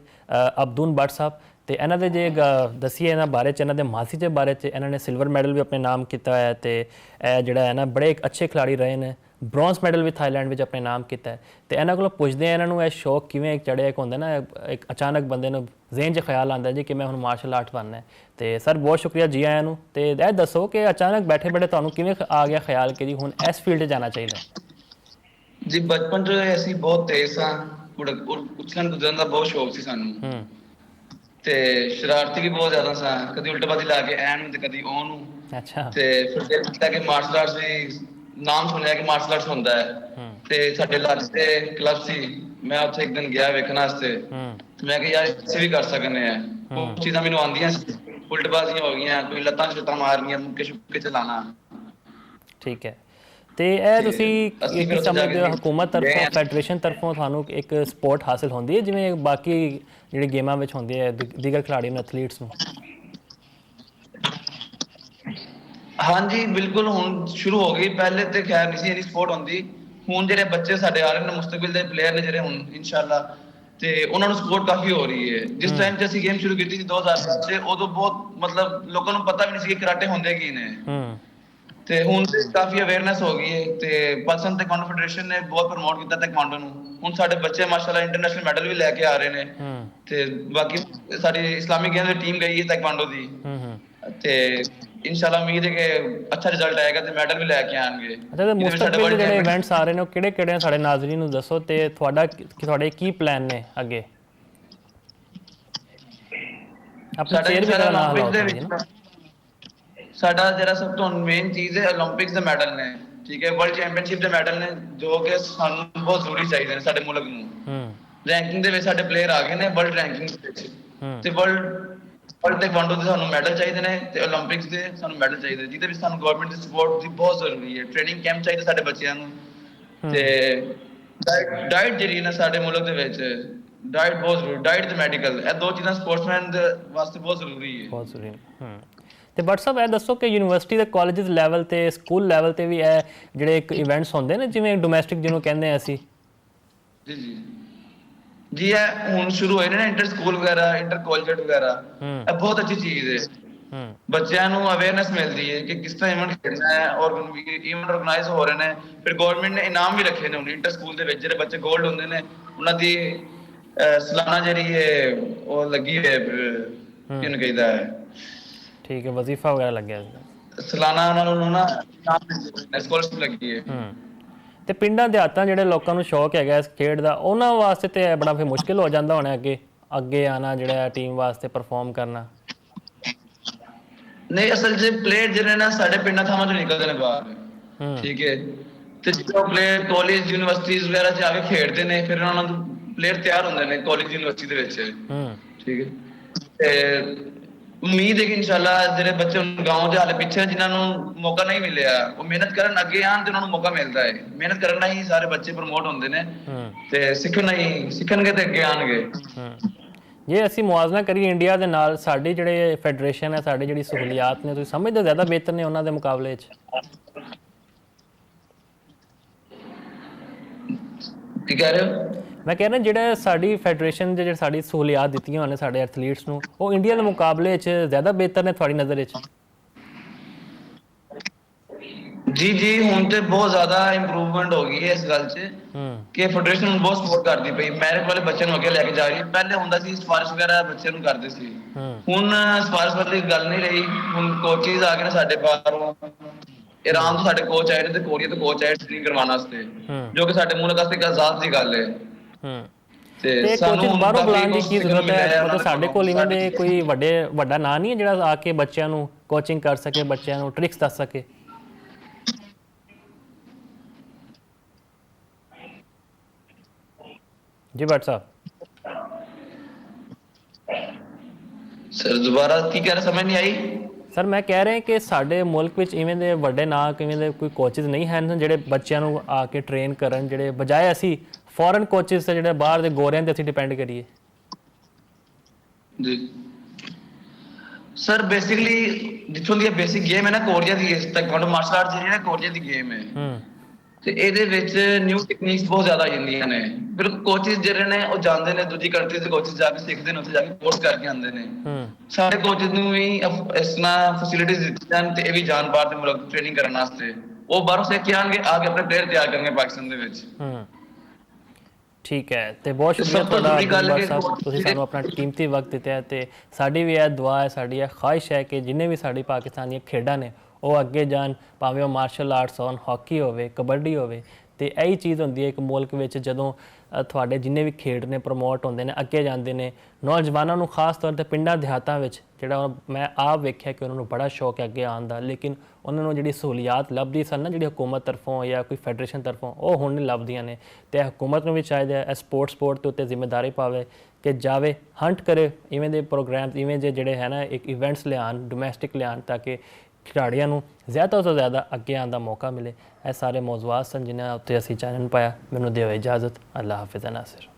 ਅਬਦੁਨ ਬੱਟ ਸਾਹਿਬ ਤੇ ਇਹਨਾਂ ਦੇ ਜੇ ਦੱਸੀਏ ਇਹਨਾਂ ਬਾਰੇ 'ਚ, ਇਹਨਾਂ ਦੇ ਮਾਸੀ ਦੇ ਬਾਰੇ 'ਚ, ਇਹਨਾਂ ਨੇ ਸਿਲਵਰ ਮੈਡਲ ਵੀ ਆਪਣੇ ਨਾਮ ਕੀਤਾ ਹੋਇਆ ਤੇ ਇਹ ਜਿਹੜਾ ਹੈ ਨਾ ਬੜੇ ਇੱਕ ਅੱਛੇ ਖਿਡਾਰੀ ਰਹੇ ਨੇ। ਬ੍ਰੌਂਜ਼ ਮੈਡਲ ਵੀ ਥਾਈਲੈਂਡ ਵਿੱਚ ਆਪਣੇ ਨਾਮ ਕੀਤਾ ਹੈ ਤੇ ਇਹਨਾਂ ਕੋਲੋਂ ਪੁੱਛਦੇ ਆ ਇਹਨਾਂ ਨੂੰ ਇਹ ਸ਼ੌਕ ਕਿਵੇਂ ਚੜਿਆ। ਇੱਕ ਹੁੰਦਾ ਨਾ ਇੱਕ ਅਚਾਨਕ ਬੰਦੇ ਨੂੰ ਜ਼ਹਿਨ 'ਚ ਖਿਆਲ ਆਉਂਦਾ ਜੀ ਕਿ ਮੈਂ ਹੁਣ ਮਾਰਸ਼ਲ ਆਰਟ ਬਣਨਾ ਹੈ। ਤੇ ਸਰ ਬਹੁਤ ਸ਼ੁਕਰੀਆ ਜੀ ਆਇਆਂ ਨੂੰ। ਤੇ ਇਹ ਦੱਸੋ ਕਿ ਅਚਾਨਕ ਬੈਠੇ ਬੈਠੇ ਤੁਹਾਨੂੰ ਕਿਵੇਂ ਆ ਗਿਆ ਖਿਆਲ ਕਿ ਜੀ ਹੁਣ ਇਸ ਫੀਲਡ 'ਚ ਜਾਣਾ ਚਾਹੀਦਾ? ਜੀ ਬਚਪਨ 'ਚ ਅਸੀਂ ਬਹੁਤ ਤੇਜ਼ ਸਾਂ, ਉਛਲਣ ਕੁੱਦਣ ਦਾ ਬਹੁਤ ਸ਼ੌਕ ਸੀ ਸਾਨੂੰ ਤੇ ਸ਼ਰਾਰਤੀ ਵੀ ਬਹੁਤ ਜ਼ਿਆਦਾ ਸਾਂ, ਕਦੀ ਉਲਟਬਾਜ਼ੀ ਲਾ ਕੇ ਐਨ ਨੂੰ ਤੇ ਕਦੀ ਉਹ ਨੂੰ। ਅੱਛਾ। ਤੇ ਫਿਰ ਦਿਲ ਕੀਤਾ ਕਿ ਮਾਰਸ਼ਲ ਆਰਟਸ ਵੀ ਨਾਮ ਸੁਣਿਆ ਕਿ ਮਾਰਸ਼ਲ ਆਰਟਸ ਹੁੰਦਾ ਹੈ ਤੇ ਸਾਡੇ ਇਲਾਕੇ ਤੇ ਕਲੱਬ ਸੀ। ਮੈਂ ਉੱਥੇ ਇੱਕ ਦਿਨ ਗਿਆ ਵੇਖਣ ਵਾਸਤੇ, ਮੈਂ ਕਿਹਾ ਯਾਰ ਅਸੀਂ ਵੀ ਕਰ ਸਕਦੇ ਆ। ਉਹ ਚੀਜ਼ਾਂ ਮੈਨੂੰ ਆਉਂਦੀਆਂ ਸੀ, ਉਲਟਬਾਜ਼ੀਆਂ ਹੋ ਗਈਆਂ, ਕੋਈ ਲੱਤਾਂ ਛੁੱਟਾਂ ਮਾਰਨੀਆਂ, ਮੁੱਕੇ ਛੁੱਕੇ ਚਲਾਣਾ। ਠੀਕ ਹੈ। ਤੇ ਇਹ ਤੁਸੀਂ ਕੀ ਸਮਝਦੇ ਹੋ ਹਕੂਮਤ ਤਰਫੋਂ ਫੈਡਰੇਸ਼ਨ ਤਰਫੋਂ ਤੁਹਾਨੂੰ ਇੱਕ ਸਪੋਰਟ ਹਾਸਿਲ ਹੁੰਦੀ ਹੈ ਜਿਵੇਂ ਬਾਕੀ ਜਿਹੜੀ ਗੇਮਾਂ ਵਿੱਚ ਹੁੰਦੀ ਹੈ ਦੀਗਰ ਖਿਡਾਰੀਆਂ ਨੂੰ, ਐਥਲੀਟਸ ਨੂੰ? ਹਾਂਜੀ ਬਿਲਕੁਲ, ਹੁਣ ਸ਼ੁਰੂ ਹੋ ਗਈ। ਪਹਿਲੇ ਤੇ ਖੈਰ ਨਹੀਂ ਸੀ ਇੰਨੀ ਸਪੋਰਟ ਹੁੰਦੀ, ਹੁਣ ਜਿਹੜੇ ਬੱਚੇ ਸਾਡੇ ਆ ਰਹੇ ਨੇ ਮੁਸਤਕਬਲ ਦੇ ਪਲੇਅਰ ਨੇ ਜਿਹੜੇ ਹੁਣ ਇਨਸ਼ਾਅੱਲਾ, ਤੇ ਉਹਨਾਂ ਨੂੰ ਸਪੋਰਟ ਕਾਫੀ ਹੋ ਰਹੀ ਹੈ। ਜਿਸ ਟਾਈਮ 'ਚ ਅਸੀਂ ਗੇਮ ਸ਼ੁਰੂ ਕੀਤੀ ਸੀ 2007 'ਚ, ਉਦੋਂ ਬਹੁਤ ਮਤਲਬ ਲੋਕਾਂ ਨੂੰ ਪਤਾ ਵੀ ਨਹੀਂ ਸੀ ਕਿ ਕਰਾਟੇ ਹੁੰਦੇ ਕੀ ਨੇ, ਤੇ ਹੁਣ ਤੇ ਕਾਫੀ ਅਵੇਅਰਨੈਸ ਹੋ ਗਈ ਹੈ। ਤੇ ਪਾਕਿਸਤਾਨ ਤਾਇਕਵਾਂਡੋ ਫੈਡਰੇਸ਼ਨ ਨੇ ਬਹੁਤ ਪ੍ਰਮੋਟ ਕੀਤਾ ਤਾਇਕਵਾਂਡੋ ਨੂੰ। ਹੁਣ ਸਾਡੇ ਬੱਚੇ ਮਾਸ਼ਾਅੱਲਾ ਇੰਟਰਨੈਸ਼ਨਲ ਮੈਡਲ ਵੀ ਲੈ ਕੇ ਆ ਰਹੇ ਨੇ, ਤੇ ਬਾਕੀ ਸਾਡੀ ਇਸਲਾਮਿਕ ਗੇਮ ਦੀ ਟੀਮ ਗਈ ਹੈ ਤਾਇਕਵਾਂਡੋ ਦੀ, ਤੇ ਇਨਸ਼ਾਅੱਲਾ ਉਮੀਦ ਹੈ ਕਿ ਅੱਛਾ ਰਿਜ਼ਲਟ ਆਏਗਾ ਤੇ ਮੈਡਲ ਵੀ ਲੈ ਕੇ ਆਣਗੇ। ਅੱਛਾ, ਤੇ ਮੁਸਤਕਬਲ ਜਿਹੜੇ ਇਵੈਂਟਸ ਆ ਰਹੇ ਨੇ ਉਹ ਕਿਹੜੇ-ਕਿਹੜੇ ਨੇ ਸਾਡੇ ਨਾਜ਼ਰੀਨ ਨੂੰ ਦੱਸੋ, ਤੇ ਤੁਹਾਡੇ ਕੀ ਪਲਾਨ ਨੇ ਅੱਗੇ? ਆਪਣੇ ਚੇਅਰ ਵੀ ਦਾ ਨਾਮ ਲਾਓ। ਸਾਡਾ ਜਿਹੜਾ ਸਭ ਤੋਂ ਮੇਨ ਚੀਜ਼ ਹੈ 올림픽ਸ ਦੇ ਮੈਡਲ ਨੇ, ਠੀਕ ਹੈ, ਵਰਲਡ ਚੈਂਪੀਅਨਸ਼ਿਪ ਦੇ ਮੈਡਲ ਨੇ, ਜੋ ਕਿ ਸਾਨੂੰ ਬਹੁਤ ਜ਼ਰੂਰੀ ਚਾਹੀਦੇ ਨੇ ਸਾਡੇ ਮੁਲਕ ਨੂੰ। ਰੈਂਕਿੰਗ ਦੇ ਵਿੱਚ ਸਾਡੇ ਪਲੇਅਰ ਆ ਗਏ ਨੇ ਵਰਲਡ ਰੈਂਕਿੰਗ ਦੇ ਵਿੱਚ, ਤੇ ਵਰਲਡ ਤਾਇਕਵਾਂਡੋ ਦੇ ਸਾਨੂੰ ਮੈਡਲ ਚਾਹੀਦੇ ਨੇ, ਤੇ 올림픽ਸ ਦੇ ਸਾਨੂੰ ਮੈਡਲ ਚਾਹੀਦੇ, ਜਿਹਦੇ ਵਿੱਚ ਸਾਨੂੰ ਗਵਰਨਮੈਂਟ ਦੀ ਸਪੋਰਟ ਦੀ ਬਹੁਤ ਜ਼ਰੂਰੀ ਹੈ। ਟ੍ਰੇਨਿੰਗ ਕੈਂਪ ਚਾਹੀਦੇ ਸਾਡੇ ਬੱਚਿਆਂ ਨੂੰ, ਤੇ ਡਾਈਟ ਜਿਹੜੀ ਨਾ ਸਾਡੇ ਮੁਲਕ ਦੇ ਵਿੱਚ ਡਾਈਟ ਬਹੁਤ ਜ਼ਰੂਰੀ, ਡਾਈਟ ਤੇ ਮੈਡੀਕਲ, ਇਹ ਦੋ ਚੀਜ਼ਾਂ ਸਪੋਰਟਸਮੈਨ ਦੇ ਵਾਸਤੇ ਬਹੁਤ ਜ਼ਰੂਰੀ ਹੈ। ਬਹੁਤ ਜ਼ਰੂਰੀ। ਤੇ ਬਟ ਸਾਹਿਬ ਇਹ ਦੱਸੋ ਕਿ ਯੂਨੀਵਰਸਿਟੀ ਦੇ ਕਾਲਜਸ ਲੈਵਲ ਤੇ ਸਕੂਲ ਲੈਵਲ ਤੇ ਵੀ ਇਹ ਜਿਹੜੇ ਇੱਕ ਇਵੈਂਟਸ ਹੁੰਦੇ ਨੇ ਜਿਵੇਂ ਡੋਮੈਸਟਿਕ ਜਿਹਨੂੰ ਕਹਿੰਦੇ ਆ ਅਸੀਂ? ਜੀ ਇਹ ਹੁਣ ਸ਼ੁਰੂ ਹੋਏ ਨੇ ਇੰਟਰ ਸਕੂਲ ਵਗੈਰਾ, ਇੰਟਰ ਕਾਲਜ ਵਗੈਰਾ, ਇਹ ਬਹੁਤ ਅੱਛੀ ਚੀਜ਼ ਹੈ। ਬੱਚਿਆਂ ਨੂੰ ਅਵੇਅਰਨੈਸ ਮਿਲਦੀ ਹੈ ਕਿ ਕਿਸ ਤਰ੍ਹਾਂ ਇਵੈਂਟ ਖੇਡਣਾ ਹੈ, ਔਰ ਇਵੈਂਟ ਆਰਗੇਨਾਈਜ਼ ਹੋ ਰਹੇ ਨੇ। ਫਿਰ ਗਵਰਨਮੈਂਟ ਨੇ ਇਨਾਮ ਵੀ ਰੱਖੇ ਨੇ ਹੁਣ ਇੰਟਰ ਸਕੂਲ ਦੇ ਵਿੱਚ, ਜਿਹੜੇ ਬੱਚੇ ਗੋਲਡ ਹੁੰਦੇ ਨੇ ਉਹਨਾਂ ਦੀ ਸਾਲਾਨਾ ਜਿਹੜੀ ਹੈ ਉਹ ਲੱਗੀ ਹੈ, ਕਿਹਨੂੰ ਕਹਿੰਦਾ ਹੈ, ਠੀਕ ਹੈ, ਵਜ਼ੀਫਾ ਵਗੈਰਾ ਲੱਗਿਆ ਸਾਲਾਨਾ ਉਹਨਾਂ ਨੂੰ ਨਾ ਸਕਾਲਰਸ਼ਿਪ ਲੱਗੀ ਹੈ। ਤੇ ਪਿੰਡਾਂ ਦਿਹਾਤਾਂ ਜਿਹੜੇ ਲੋਕਾਂ ਨੂੰ ਸ਼ੌਕ ਹੈਗਾ ਇਸ ਖੇਡ ਦਾ, ਉਹਨਾਂ ਵਾਸਤੇ ਤੇ ਬੜਾ ਫਿਰ ਮੁਸ਼ਕਿਲ ਹੋ ਜਾਂਦਾ ਹੋਣਾ ਅੱਗੇ ਆਣਾ, ਜਿਹੜਾ ਟੀਮ ਵਾਸਤੇ ਪਰਫਾਰਮ ਕਰਨਾ? ਨਹੀਂ, ਅਸਲ 'ਚ ਪਲੇਅਰ ਜਿਹੜੇ ਨਾ ਸਾਡੇ ਪਿੰਡਾਂ ਥਾਵਾਂ 'ਚੋਂ ਨਿਕਲਦੇ ਨੇ ਬਾਹਰ, ਠੀਕ ਹੈ, ਤੇ ਜਦੋਂ ਪਲੇਅਰ ਕਾਲਜ ਯੂਨੀਵਰਸਿਟੀਜ਼ ਵਗੈਰਾ 'ਚ ਆ ਕੇ ਖੇਡਦੇ ਨੇ, ਫਿਰ ਉਹਨਾਂ ਨੂੰ ਪਲੇਅਰ ਤਿਆਰ ਹੁੰਦੇ ਨੇ ਕਾਲਜ ਯੂਨੀਵਰਸਿਟੀ ਦੇ ਵਿੱਚ, ਠੀਕ ਹੈ। ਤੇ ਉਮੀਦ ਹੈ ਕਿ ਇਨਸ਼ਾਅੱਲਾ ਜਿਹੜੇ ਬੱਚੇ ਗਾਉਂ ਦੇ ਹਾਲੇ ਪਿੱਛੇ ਜਿਨ੍ਹਾਂ ਨੂੰ ਮੌਕਾ ਨਹੀਂ ਮਿਲਿਆ, ਉਹ ਮਿਹਨਤ ਕਰਨ, ਅੱਗੇ ਆਉਣ ਤੇ ਉਹਨਾਂ ਨੂੰ ਮੌਕਾ ਮਿਲਦਾ ਹੈ। ਮਿਹਨਤ ਕਰਨ ਨਾਲ ਹੀ ਸਾਰੇ ਬੱਚੇ ਪ੍ਰਮੋਟ ਹੁੰਦੇ ਨੇ, ਤੇ ਸਿੱਖਣਗੇ ਤੇ ਅੱਗੇ ਆਉਣਗੇ। ਜੇ ਅਸੀਂ ਮੁਆਜ਼ਨਾ ਕਰੀਏ ਇੰਡੀਆ ਦੇ ਨਾਲ, ਸਾਡੀ ਜਿਹੜੇ ਫੈਡਰੇਸ਼ਨ ਹੈ, ਸਾਡੀ ਜਿਹੜੀ ਸਹੂਲੀਅਤ ਨੇ, ਤੁਸੀਂ ਸਮਝਦੇ ਜ਼ਿਆਦਾ ਬਿਹਤਰ ਨੇ ਉਹਨਾਂ ਦੇ ਮੁਕਾਬਲੇ 'ਚ? ਕੀ ਕਹਿ ਰਹੇ ਹੋ? ਮੈਂ ਕਹਿ ਰਿਹਾ ਜਿਹੜਾ ਸਾਡੀ ਫੈਡਰੇਸ਼ਨ ਦੇ ਜਿਹੜੇ ਸਾਡੀ ਸਹੂਲੀਅਤ ਦਿੱਤੀਆਂ ਹੋਣ ਸਾਡੇ ਐਥਲੀਟਸ ਨੂੰ, ਉਹ ਇੰਡੀਆ ਦੇ ਮੁਕਾਬਲੇ 'ਚ ਜ਼ਿਆਦਾ ਬਿਹਤਰ ਨੇ ਤੁਹਾਡੀ ਨਜ਼ਰ ਵਿੱਚ? ਜੀ ਹੁਣ ਤੇ ਬਹੁਤ ਜ਼ਿਆਦਾ ਇੰਪਰੂਵਮੈਂਟ ਹੋ ਗਈ ਹੈ ਇਸ ਗੱਲ 'ਚ, ਕਿ ਫੈਡਰੇਸ਼ਨ ਨੂੰ ਬਹੁਤ ਸਪੋਰਟ ਕਰਦੀ ਪਈ। ਮੇਰੇ ਕੋਲੇ ਬੱਚਿਆਂ ਨੂੰ ਅੱਗੇ ਲੈ ਕੇ ਜਾ ਰਹੀ ਹੈ। ਪਹਿਲੇ ਹੁੰਦਾ ਸੀ ਸਿਫਾਰਿਸ਼ ਵਗੈਰਾ ਬੱਚਿਆਂ ਨੂੰ ਕਰਦੇ ਸੀ, ਹੁਣ ਸਿਫਾਰਿਸ਼ ਵਾਲੀ ਗੱਲ ਨਹੀਂ ਰਹੀ। ਹੁਣ ਕੋਚਿਸ ਆ ਗਏ ਨੇ ਸਾਡੇ ਬਾਹਰੋਂ, ਈਰਾਨ ਤੋਂ ਸਾਡੇ ਕੋਚ ਆਏ ਨੇ, ਤੇ ਕੋਰੀਆ ਤੋਂ ਕੋਚ ਆਏ ਟ੍ਰੇਨਿੰਗ ਕਰਵਾਉਣ ਵਾਸਤੇ, ਜੋ ਕਿ ਸਾਡੇ ਮੁਲਕ ਵਾਸਤੇ ਇੱਕ ਆਜ਼ਾਦ ਦੀ ਗੱਲ ਹੈ। ਤੇ ਕੋਚਿਸ ਬਾਹਰੋਂ ਬੁਲਾਉਣ ਦੀ ਕੀ ਜ਼ਰੂਰਤ ਹੈ? ਮਤਲਬ ਸਾਡੇ ਕੋਲ ਇਵੇਂ ਦੇ ਕੋਈ ਵੱਡਾ ਨਾਂ ਨਹੀਂ ਹੈ ਜਿਹੜਾ ਆ ਕੇ ਬੱਚਿਆਂ ਨੂੰ ਕੋਚਿੰਗ ਕਰ ਸਕੇ, ਬੱਚਿਆਂ ਨੂੰ ਟ੍ਰਿਕਸ ਦੱਸ ਸਕੇ? ਜੀ ਭੱਟ ਸਾਹਿਬ। ਸਰ ਦੁਬਾਰਾ ਕੀ ਕਹਿ ਰਹੇ, ਸਮਝ ਨਹੀਂ ਆਈ। ਸਰ ਮੈਂ ਕਹਿ ਰਿਹਾ ਕਿ ਸਾਡੇ ਮੁਲਕ ਵਿੱਚ ਇਵੇਂ ਦੇ ਵੱਡੇ ਨਾਂ, ਕਿਵੇਂ ਦੇ ਕੋਈ ਕੋਚਿਸ ਨਹੀਂ ਹਨ ਜਿਹੜੇ ਬੱਚਿਆਂ ਨੂੰ ਆ ਕੇ ਟ੍ਰੇਨ ਕਰਨ, ਜਿਹੜੇ ਬਜਾਏ ਅਸੀਂ ਫੋਰਨ ਕੋਚਿਸ ਤੇ ਜਿਹੜੇ ਬਾਹਰ ਦੇ ਗੋਰਿਆਂ ਤੇ ਅਸੀਂ ਡਿਪੈਂਡ ਕਰੀਏ? ਜੀ ਸਰ, ਬੇਸਿਕਲੀ ਜਿੱਥੋਂ ਦੀ ਬੇਸਿਕ ਗੇਮ ਹੈ ਨਾ ਕੋਰੀਆ ਦੀ, ਤਾਇਕਵਾਂਡੋ ਮਾਰਸ਼ਲ ਆਰਟ ਜਿਹੜੀ ਹੈ ਕੋਰੀਆ ਦੀ ਗੇਮ ਹੈ, ਤੇ ਇਹਦੇ ਵਿੱਚ ਨਿਊ ਟੈਕਨੀਕਸ ਬਹੁਤ ਜ਼ਿਆਦਾ ਆ ਜਾਂਦੀਆਂ ਨੇ। ਫਿਰ ਕੋਚਿਸ ਜਿਹੜੇ ਨੇ ਉਹ ਜਾਂਦੇ ਨੇ ਦੂਜੀ ਕੰਟਰੀ ਦੇ ਕੋਚਿਸ ਜਾ ਕੇ ਸਿੱਖਦੇ ਨੇ, ਉੱਥੇ ਜਾ ਕੇ ਕੋਰਸ ਕਰਕੇ ਆਉਂਦੇ ਨੇ। ਸਾਡੇ ਕੋਚਿਸ ਨੂੰ ਵੀ ਇਸ ਤਰ੍ਹਾਂ ਫੈਸਿਲਿਟੀਜ਼ ਦਿੱਤੀਆਂ ਜਾਣ, ਤੇ ਇਹ ਵੀ ਜਾਣ ਬਾਹਰ ਦੇ ਮੁਲਕ ਟ੍ਰੇਨਿੰਗ ਕਰਨ ਵਾਸਤੇ। ਉਹ ਬਾਹਰੋਂ ਸਿੱਖ ਕੇ ਆਉਣਗੇ, ਆ ਕੇ ਆਪਣੇ ਪਲੇਅਰ ਤਿਆਰ ਕਰਨਗੇ ਪਾਕਿਸਤਾਨ ਦੇ ਵਿੱਚ। ਠੀਕ ਹੈ, ਤੇ ਬਹੁਤ ਸ਼ੁਕਰੀਆ ਤੁਹਾਡਾ, ਤੁਸੀਂ ਸਾਨੂੰ ਆਪਣਾ ਕੀਮਤੀ ਵਕਤ ਦਿੱਤਾ। ਤੇ ਸਾਡੀ ਵੀ ਇਹ ਦੁਆ ਹੈ, ਸਾਡੀ ਇਹ ਖਾਹਿਸ਼ ਹੈ ਕਿ ਜਿੰਨੇ ਵੀ ਸਾਡੀ ਪਾਕਿਸਤਾਨੀ ਖੇਡਾਂ ਨੇ ਉਹ ਅੱਗੇ ਜਾਣ, ਭਾਵੇਂ ਉਹ ਮਾਰਸ਼ਲ ਆਰਟਸ ਹੋਣ, ਹਾਕੀ ਹੋਵੇ, ਕਬੱਡੀ ਹੋਵੇ। ਤੇ ਇਹੀ ਚੀਜ਼ ਹੁੰਦੀ ਹੈ ਇੱਕ ਮੁਲਕ ਵਿੱਚ, ਜਦੋਂ ਤੁਹਾਡੇ ਜਿੰਨੇ ਵੀ ਖੇਡ ਨੇ ਪ੍ਰਮੋਟ ਹੁੰਦੇ ਨੇ, ਅੱਗੇ ਜਾਂਦੇ ਨੇ। ਨੌਜਵਾਨਾਂ ਨੂੰ ਖਾਸ ਤੌਰ 'ਤੇ ਪਿੰਡਾਂ ਦਿਹਾਤਾਂ ਵਿੱਚ ਜਿਹੜਾ ਮੈਂ ਆਪ ਵੇਖਿਆ ਕਿ ਉਹਨਾਂ ਨੂੰ ਬੜਾ ਸ਼ੌਕ ਹੈ ਅੱਗੇ ਆਉਣ ਦਾ, ਲੇਕਿਨ ਉਹਨਾਂ ਨੂੰ ਜਿਹੜੀ ਸਹੂਲੀਅਤ ਲੱਭਦੀ ਸਨ ਨਾ, ਜਿਹੜੀ ਹਕੂਮਤ ਤਰਫੋਂ ਜਾਂ ਕੋਈ ਫੈਡਰੇਸ਼ਨ ਤਰਫੋਂ, ਉਹ ਹੁਣ ਨਹੀਂ ਲੱਭਦੀਆਂ ਨੇ। ਤੇ ਹਕੂਮਤ ਨੂੰ ਵੀ ਚਾਹੀਦਾ ਹੈ ਸਪੋਰਟ ਦੇ ਉੱਤੇ ਜ਼ਿੰਮੇਦਾਰੀ ਪਾਵੇ ਕਿ ਜਾਵੇ, ਹੰਟ ਕਰੇ ਇਵੇਂ ਦੇ ਪ੍ਰੋਗਰਾਮਸ, ਇਵੇਂ ਦੇ ਜਿਹੜੇ ਹੈ ਨਾ ਇੱਕ ਇਵੈਂਟਸ ਲਿਆਉਣ, ਡੋਮੈਸਟਿਕ ਲਿਆਉਣ, ਤਾਂ ਕਿ ਖਿਡਾਰੀਆਂ ਨੂੰ ਜ਼ਿਆਦਾ ਤੋਂ ਜ਼ਿਆਦਾ ਅੱਗੇ ਆਉਣ ਦਾ ਮੌਕਾ ਮਿਲੇ। ਇਹ ਸਾਰੇ ਮੌਜ਼ੂਆਤ ਸਨ ਜਿਨ੍ਹਾਂ ਉੱਤੇ ਅਸੀਂ ਚਾਨਣ ਪਾਇਆ। ਮੈਨੂੰ ਦਿਓ ਇਜਾਜ਼ਤ। ਅੱਲਾ ਹਾਫਿਜ਼ ਨਾਸਿਰ।